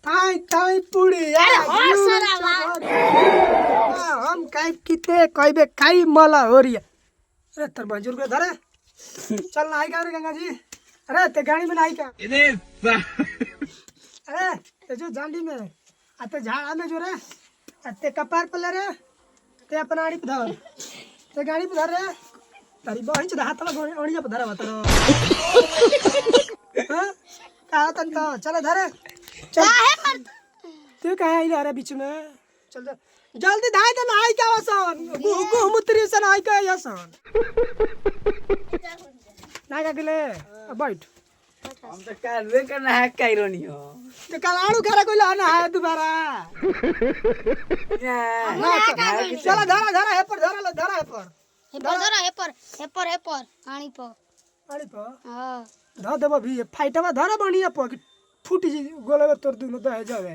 ताई ताई पुड़ी अरे हो सरावा हम काई किते कइबे काई मला हो रिया अरे तर मंजूर के धरे चल ना आई का रे गंगा जी अरे ते गाड़ी में ना आई का अरे ते जो जांडी में आते झाड़ा में जो रे आते कपार पर ले रे ते अपना आड़ी पे धर ते गाड़ी पे धर रे तारी बहिन से हाथ में ओणिया पे धरा बता हां का तन तो चल धरे काहे पर तू कहाँ आई रे बीच में चल जा जल्दी धाय तो आई क्या वसन मुत्री से आई का यसन ना का गेले बैठ हम तो करबे करना है कैरोनी हो तो कलाड़ू करे कोई लाना है दोबारा चला धरा धरा है पर धरा है पर हे पर पानी पर अरे पर हां ध देबो भी फाइटवा धरा बढ़िया पर फूटी जी गोले तोर दुनो दह जावे